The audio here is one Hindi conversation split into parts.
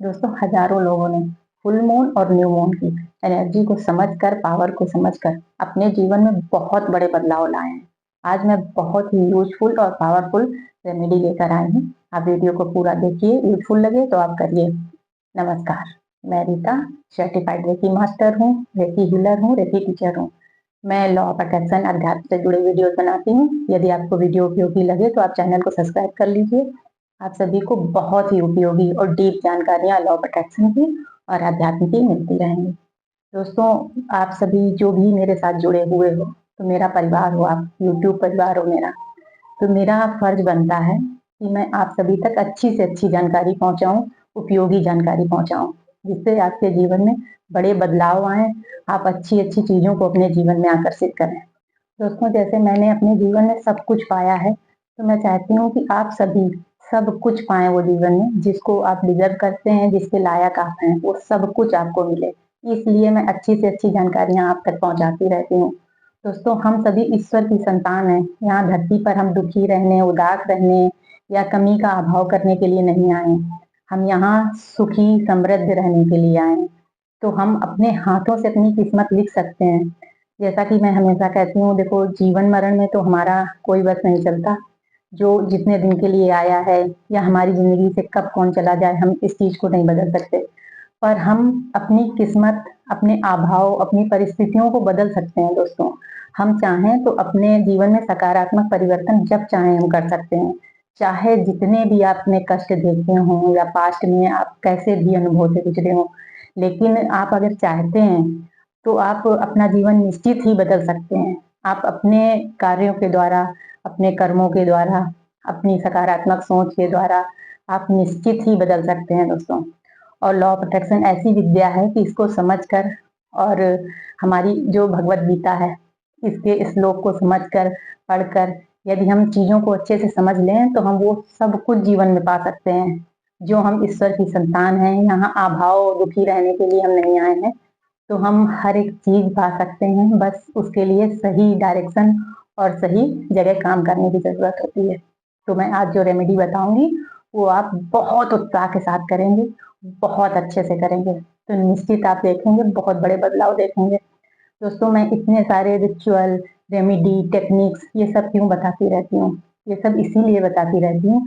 दोस्तों, हजारों लोगों ने फुल मून और न्यू मून की एनर्जी को समझकर, पावर को समझकर अपने जीवन में बहुत बड़े बदलाव लाए हैं। आज मैं बहुत ही यूजफुल और पावरफुल रेमेडी लेकर आई हूँ। आप वीडियो को पूरा देखिए, यूजफुल लगे तो आप करिए। नमस्कार, मैं रीता, सर्टिफाइड रेकी मास्टर हूँ, रेकी हीलर हूँ, रेकी टीचर हूँ। मैं लॉ ऑफ अट्रैक्शन, अध्यात्म से जुड़े वीडियोस बनाती हूँ। यदि आपको वीडियो उपयोगी लगे तो आप चैनल को सब्सक्राइब कर लीजिए। आप सभी को बहुत ही उपयोगी और डीप जानकारियां लॉ ऑफ अट्रैक्शन की और अध्यात्म की मिलती रहेंगी। दोस्तों, आप सभी जो भी मेरे साथ जुड़े हुए हो, तो मेरा परिवार हो, आप यूट्यूब परिवार हो मेरा, तो मेरा फर्ज बनता है कि मैं आप सभी तक अच्छी से अच्छी जानकारी पहुंचाऊं, उपयोगी जानकारी पहुंचाऊं, जिससे आपके जीवन में बड़े बदलाव आए, आप अच्छी अच्छी चीजों को अपने जीवन में आकर्षित करें। दोस्तों, जैसे मैंने अपने जीवन में सब कुछ पाया है, तो मैं चाहती हूँ कि आप सभी सब कुछ पाएं वो जीवन में जिसको आप डिजर्व करते हैं, जिसके लायक आप हैं, वो सब कुछ आपको मिले। इसलिए मैं अच्छी से अच्छी जानकारियां आप तक पहुंचाती रहती हूँ। दोस्तों, हम सभी ईश्वर की संतान हैं। यहाँ धरती पर हम दुखी रहने, उदास रहने या कमी का अभाव करने के लिए नहीं आए। हम यहाँ सुखी समृद्ध रहने के लिए आए। तो हम अपने हाथों से अपनी किस्मत लिख सकते हैं। जैसा कि मैं हमेशा कहती हूँ, देखो, जीवन मरण में तो हमारा कोई बस नहीं चलता। जो जितने दिन के लिए आया है या हमारी जिंदगी से कब कौन चला जाए, हम इस चीज को नहीं बदल सकते। पर हम अपनी किस्मत, अपने अभाव, अपनी परिस्थितियों को बदल सकते हैं। दोस्तों, हम चाहें तो अपने जीवन में सकारात्मक परिवर्तन जब चाहें हम कर सकते हैं। चाहे जितने भी आपने कष्ट देखे हों या पास्ट में आप कैसे भी अनुभव से गुजरे हों, लेकिन आप अगर चाहते हैं तो आप अपना जीवन निश्चित ही बदल सकते हैं। आप अपने कार्यों के द्वारा, अपने कर्मों के द्वारा, अपनी सकारात्मक सोच के द्वारा आप निश्चित ही बदल सकते हैं। दोस्तों, और लॉ ऑफ अट्रैक्शन ऐसी विद्या है कि इसको समझकर और हमारी जो भगवत गीता है, इसके श्लोक को समझकर, पढ़कर, यदि हम चीजों को अच्छे से समझ लें तो हम वो सब कुछ जीवन में पा सकते हैं जो हम ईश्वर की संतान हैं। यहाँ अभाव दुखी रहने के लिए हम नहीं आए हैं। तो हम हर एक चीज पा सकते हैं, बस उसके लिए सही डायरेक्शन और सही जगह काम करने की जरूरत होती है। तो मैं आज जो रेमेडी बताऊंगी वो आप बहुत उत्साह के साथ करेंगे, बहुत अच्छे से करेंगे, तो निश्चित आप देखेंगे बहुत बड़े बदलाव देखेंगे। दोस्तों, मैं इतने सारे रिचुअल, रेमेडी, टेक्निक्स ये सब क्यों बताती रहती हूँ? ये सब इसीलिए बताती रहती हूँ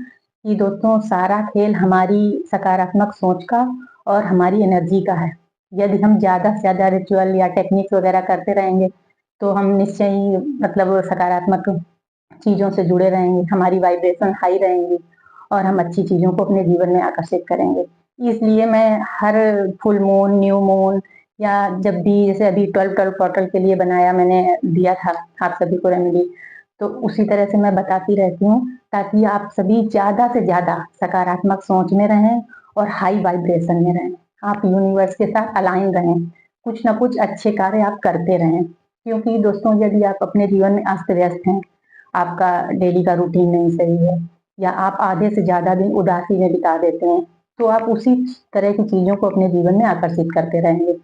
कि दोस्तों, सारा खेल हमारी सकारात्मक सोच का और हमारी एनर्जी का है। यदि हम ज्यादा से ज्यादा रिचुअल या टेक्निक्स वगैरह करते रहेंगे तो हम निश्चय ही मतलब सकारात्मक चीजों से जुड़े रहेंगे, हमारी वाइब्रेशन हाई रहेंगी और हम अच्छी चीजों को अपने जीवन में आकर्षित करेंगे। इसलिए मैं हर फुल मून, न्यू मून या जब भी, जैसे अभी 12-12 पोर्टल के लिए बनाया, मैंने दिया था आप सभी को रेमेडी, तो उसी तरह से मैं बताती रहती हूँ ताकि आप सभी ज्यादा से ज्यादा सकारात्मक सोच में रहें और हाई वाइब्रेशन में रहें। आप यूनिवर्स के साथ अलाइन रहें, कुछ ना कुछ अच्छे कार्य आप करते रहें। क्योंकि दोस्तों, यदि आप अपने जीवन में अस्त व्यस्त हैं, आपका डेली का रूटीन नहीं सही है या आप आधे से ज्यादा दिन उदासी में बिता देते हैं, तो आप उसी तरह की चीजों को अपने जीवन में आकर्षित करते रहेंगे।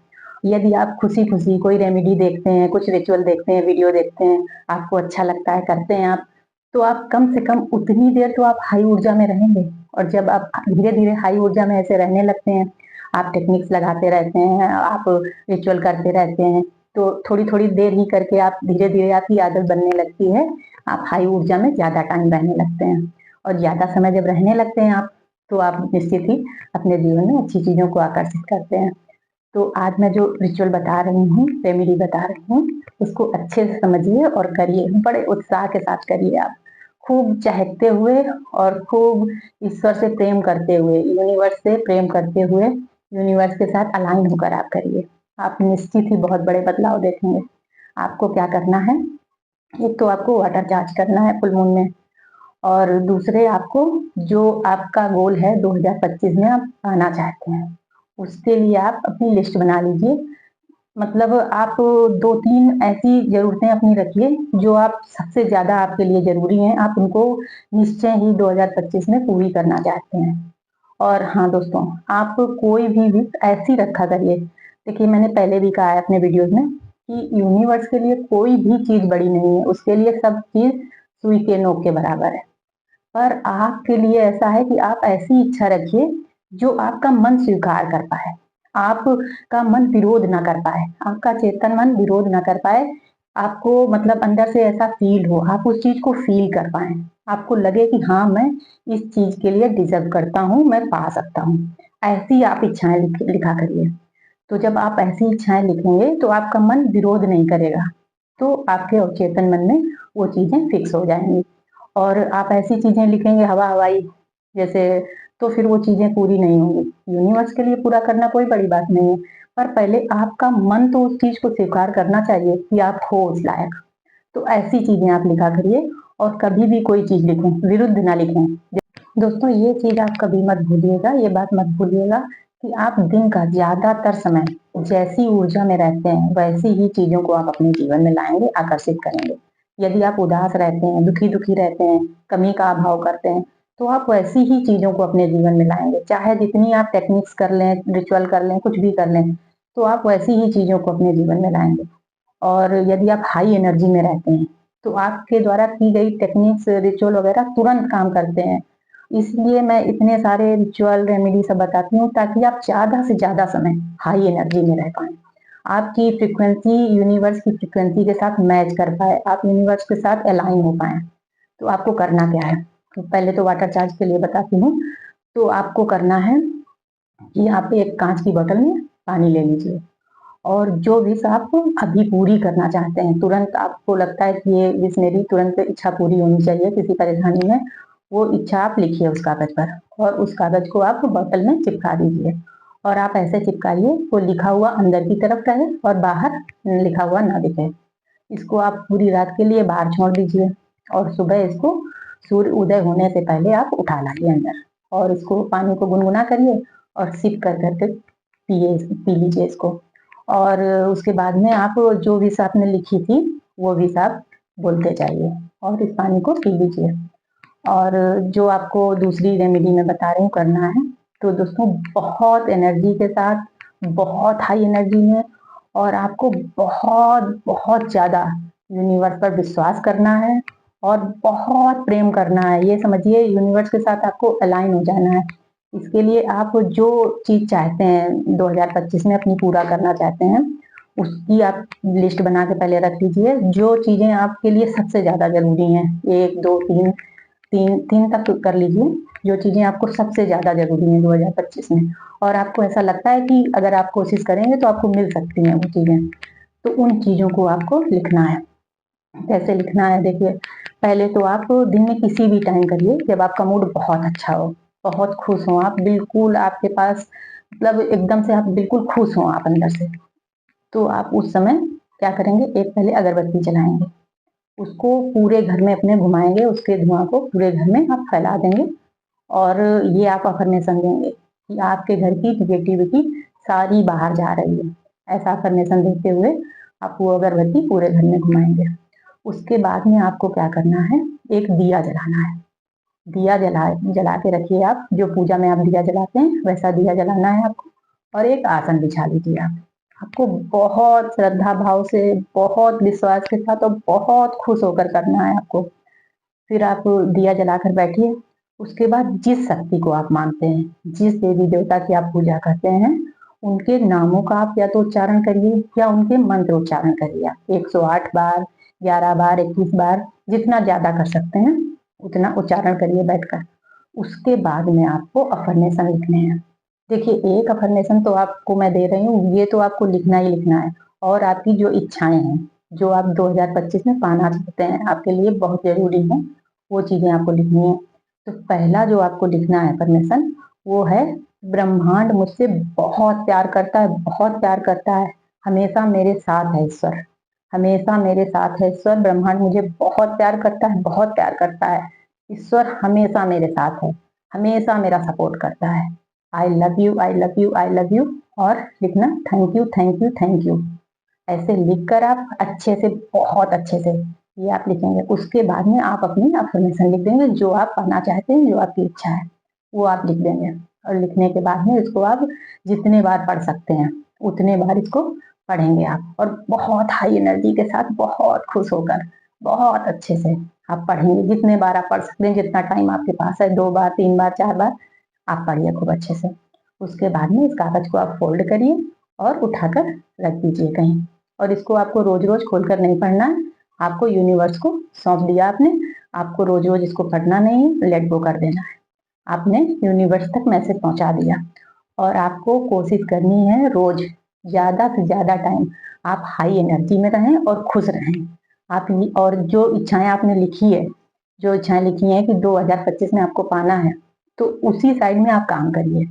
यदि आप खुशी खुशी कोई रेमेडी देखते हैं, कुछ रिचुअल देखते हैं, वीडियो देखते हैं, आपको अच्छा लगता है, करते हैं आप, तो आप कम से कम उतनी देर तो आप हाई ऊर्जा में रहेंगे। और जब आप धीरे धीरे हाई ऊर्जा में ऐसे रहने लगते हैं, आप टेक्निक्स लगाते रहते हैं, आप रिचुअल करते रहते हैं, तो थोड़ी थोड़ी देर ही करके आप धीरे धीरे आपकी आदत बनने लगती है। आप हाई ऊर्जा में ज्यादा टाइम रहने लगते हैं और ज्यादा समय जब रहने लगते हैं आप, तो आप निश्चित ही अपने जीवन में अच्छी चीजों को आकर्षित करते हैं। तो आज मैं जो रिचुअल बता रही हूँ, रेमेडी बता रही हूँ, उसको अच्छे से समझिए और करिए, बड़े उत्साह के साथ करिए। आप खूब चाहते हुए और खूब ईश्वर से प्रेम करते हुए, यूनिवर्स से प्रेम करते हुए, यूनिवर्स के साथ अलाइन होकर आप करिए। आप निश्चित ही बहुत बड़े बदलाव देखेंगे। आपको क्या करना है, एक तो आपको वाटर चार्ज करना है फुल मून में, और दूसरे आपको जो आपका गोल है 2025 में आप पाना चाहते हैं, उसके लिए आप अपनी लिस्ट बना लीजिए। मतलब आप 2-3 ऐसी जरूरतें अपनी रखिए जो आप सबसे ज्यादा आपके लिए जरूरी हैं, आप उनको निश्चय ही 2025 में पूरी करना चाहते हैं। और हाँ दोस्तों, आप कोई भी विश ऐसी रखा करिए। देखिए, मैंने पहले भी कहा है अपने वीडियोस में कि यूनिवर्स के लिए कोई भी चीज बड़ी नहीं है, उसके लिए सब चीज सुई के नोक के बराबर है। पर आपके लिए ऐसा है कि आप ऐसी इच्छा रखिए जो आपका मन स्वीकार कर पाए, आपका मन विरोध ना कर पाए, आपका चेतन मन विरोध ना कर पाए, आपको मतलब अंदर से ऐसा फ़ील हो, आप उस चीज़ को फ़ील कर पाएँ। आपको लगे कि हाँ, मैं इस चीज़ के लिए डिज़र्व करता हूँ, मैं पा सकता हूँ। ऐसी आप इच्छाएँ लिखा करिए। तो जब आप ऐसी इच्छाएँ लिखेंगे, तो आपका मन विरोध नहीं करेगा। तो आपके अवचेतन मन में वो चीज़ें फिक्स हो जाएँगी। और आप ऐसी चीज़ें लिखेंगे हवा-हवाई जैसे, तो फिर वो चीज़ें पूरी नहीं होंगी। यूनिवर्स के लिए पूरा करना कोई बड़ी बात नहीं है, पर पहले आपका मन तो उस चीज़ को स्वीकार करना चाहिए कि आप हो उस लायक। तो ऐसी चीज़ें आप लिखा करिए और कभी भी कोई चीज़ लिखें, विरुद्ध ना लिखें। दोस्तों ये चीज़ आप कभी मत भूलिएगा, ये बात मत भूलिएगा कि आप दिन का ज़्यादातर समय जैसी ऊर्जा में रहते हैं, वैसी ही चीज़ों को आप अपने जीवन में लाएँगे, आकर्षित करेंगे। यदि आप उदास रहते हैं, दुखी-दुखी रहते हैं, कमी का अभाव करते हैं, तो आप वैसी ही चीज़ों को अपने जीवन में लाएँगे। चाहे जितनी आप टेक्निक्स कर लें, रिचुअल कर लें, कुछ भी कर लें, तो आप वैसी ही चीज़ों को अपने जीवन में लाएँगे। और यदि आप हाई एनर्जी में रहते हैं, तो आपके द्वारा की गई टेक्निक्स, रिचुअल वगैरह तुरंत काम करते हैं। इसलिए मैं इतने सारे रिचुअल, रेमेडी सब बताती हूँ ताकि आप ज़्यादा से ज़्यादा समय हाई एनर्जी में रह पाएँ। आपकी फ्रीक्वेंसी यूनिवर्स की फ्रीक्वेंसी के साथ मैच कर पाए, आप यूनिवर्स के साथ अलाइन हो पाएँ। तो आपको करना क्या है? तो पहले तो वाटर चार्ज के लिए बताती हूँ। तो आपको करना है कि आप एक काँच की बॉटल में पानी ले लीजिए और जो विश आप अभी पूरी करना चाहते हैं, तुरंत आपको लगता है कि ये विश मेरी तुरंत इच्छा पूरी होनी चाहिए किसी परेशानी में, वो इच्छा आप लिखिए उस कागज़ पर और उस कागज़ को आप बॉटल में चिपका दीजिए और आप ऐसे चिपकाइए वो लिखा हुआ अंदर की तरफ रहे और बाहर लिखा हुआ ना दिखे। इसको आप पूरी रात के लिए बाहर छोड़ दीजिए और सुबह इसको सूर्य उदय होने से पहले आप उठा लाइए अंदर और इसको पानी को गुनगुना करिए और सिप कर करके पी लीजिए इसको। और उसके बाद में आप जो विश आपने लिखी थी, वो विश आप बोलते जाइए और इस पानी को पी लीजिए। और जो आपको दूसरी रेमेडी मैं बता रही हूँ करना है, तो दोस्तों बहुत एनर्जी के साथ, बहुत हाई एनर्जी में और आपको बहुत ज़्यादा यूनिवर्स पर विश्वास करना है और बहुत प्रेम करना है। ये समझिए यूनिवर्स के साथ आपको अलाइन हो जाना है। इसके लिए आप जो चीज़ चाहते हैं 2025 में अपनी पूरा करना चाहते हैं, उसकी आप लिस्ट बना के पहले रख लीजिए। जो चीज़ें आपके लिए सबसे ज़्यादा ज़रूरी हैं, 1, 2, 3 3 तक कर लीजिए, जो चीज़ें आपको सबसे ज़्यादा ज़रूरी हैं 2025 में और आपको ऐसा लगता है कि अगर आप कोशिश करेंगे तो आपको मिल सकती हैं वो चीज़ें, तो उन चीज़ों को आपको लिखना है। कैसे लिखना है देखिए, पहले तो आप दिन में किसी भी टाइम करिए जब आपका मूड बहुत अच्छा हो, बहुत खुश हो आप, बिल्कुल आपके पास मतलब एकदम से आप बिल्कुल खुश हो आप अंदर से, तो आप उस समय क्या करेंगे, एक पहले अगरबत्ती जलाएँगे। उसको पूरे घर में अपने घुमाएँगे, उसके धुआँ को पूरे घर में आप फैला देंगे और ये आप अफ़र्मेशन देंगे कि आपके घर की नेगेटिविटी सारी बाहर जा रही है। ऐसा अफ़र्मेशन देते हुए आप वो अगरबत्ती पूरे घर में घुमाएँगे। उसके बाद में आपको क्या करना है, एक दिया जलाना है। दिया जला के रखिए आप, जो पूजा में आप दिया जलाते हैं, वैसा दिया जलाना है आपको और एक आसन बिछा लीजिए आप। आपको बहुत श्रद्धा भाव से, बहुत विश्वास के साथ और बहुत खुश होकर करना है आपको। फिर आप दिया जलाकर बैठिए। उसके बाद जिस शक्ति को आप मानते हैं, जिस देवी-देवता की आप पूजा करते हैं, उनके नामों का आप या तो उच्चारण करिए या उनके मंत्र उच्चारण करिए आप। 108 बार, 11 बार, 21 बार, जितना ज़्यादा कर सकते हैं, उतना उच्चारण करिए बैठकर। उसके बाद में आपको अफ़र्मेशन लिखने हैं। देखिए, एक अफ़र्मेशन तो आपको मैं दे रही हूँ, ये तो आपको लिखना ही लिखना है और आपकी जो इच्छाएँ हैं, जो आप 2025 में पाना चाहते हैं, आपके लिए बहुत ज़रूरी है, वो चीज़ें आपको लिखनी है। तो पहला जो आपको लिखना है अफ़र्मेशन, वो है ब्रह्मांड मुझसे बहुत प्यार करता है, बहुत प्यार करता है, हमेशा मेरे साथ है ईश्वर, हमेशा मेरे साथ है ईश्वर, ब्रह्मांड मुझे बहुत प्यार करता है, बहुत प्यार करता है। ईश्वर हमेशा मेरे साथ है, हमेशा मेरा सपोर्ट करता है। I love you, I love you, I love you और लिखना thank you, thank you, thank you. ऐसे लिखकर आप अच्छे से, बहुत अच्छे से ये आप लिखेंगे। उसके बाद में आप अपनी अफ़र्मेशन लिख देंगे, जो आप पाना चाहते हैं, जो आपकी इच्छा है, वो आप लिख देंगे और लिखने के बाद में इसको आप जितने बार पढ़ सकते हैं, उतने बार इसको पढ़ेंगे आप और बहुत हाई एनर्जी के साथ, बहुत खुश होकर, बहुत अच्छे से आप पढ़ेंगे। जितने बार आप पढ़ सकते हैं, जितना टाइम आपके पास है, 2 बार, 3 बार, 4 बार आप पढ़िए खूब अच्छे से। उसके बाद में इस कागज को आप फोल्ड करिए और उठाकर रख दीजिए कहीं। और इसको आपको रोज रोज खोलकर नहीं पढ़ना है, आपको यूनिवर्स को सौंप दिया आपने, आपको रोज रोज इसको पढ़ना नहीं है, लेट गो कर देना है। आपने यूनिवर्स तक मैसेज पहुंचा दिया। और आपको कोशिश करनी है रोज ज्यादा से ज्यादा टाइम आप हाई एनर्जी में रहें और खुश रहें। आप और जो इच्छाएं आपने लिखी है, जो इच्छाएं लिखी हैं कि 2025 में आपको पाना है, तो उसी साइड में आप काम करिए।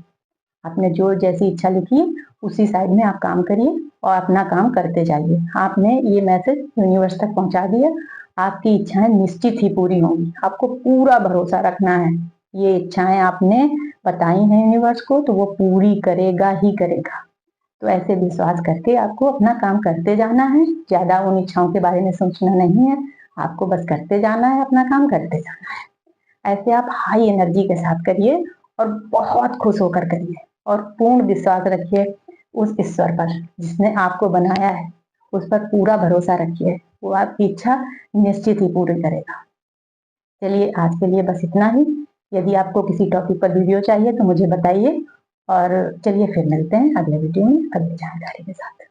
आपने जो जैसी इच्छा लिखी है उसी साइड में आप काम करिए और अपना काम करते जाइए। आपने ये मैसेज यूनिवर्स तक पहुंचा दिया, आपकी इच्छाएं निश्चित ही पूरी होंगी। आपको पूरा भरोसा रखना है, ये इच्छाएं आपने बताई हैं यूनिवर्स को तो वो पूरी करेगा ही करेगा। तो ऐसे विश्वास करके आपको अपना काम करते जाना है, ज्यादा उन इच्छाओं के बारे में सोचना नहीं है, आपको बस करते जाना है, अपना काम करते जाना है। ऐसे आप हाई एनर्जी के साथ करिए और बहुत खुश होकर करिए और पूर्ण विश्वास रखिए उस ईश्वर पर जिसने आपको बनाया है, उस पर पूरा भरोसा रखिए, वो आपकी इच्छा निश्चित ही पूरी करेगा। चलिए आज के लिए बस इतना ही। यदि आपको किसी टॉपिक पर वीडियो चाहिए तो मुझे बताइए और चलिए फिर मिलते हैं अगले वीडियो में अगली जानकारी के साथ।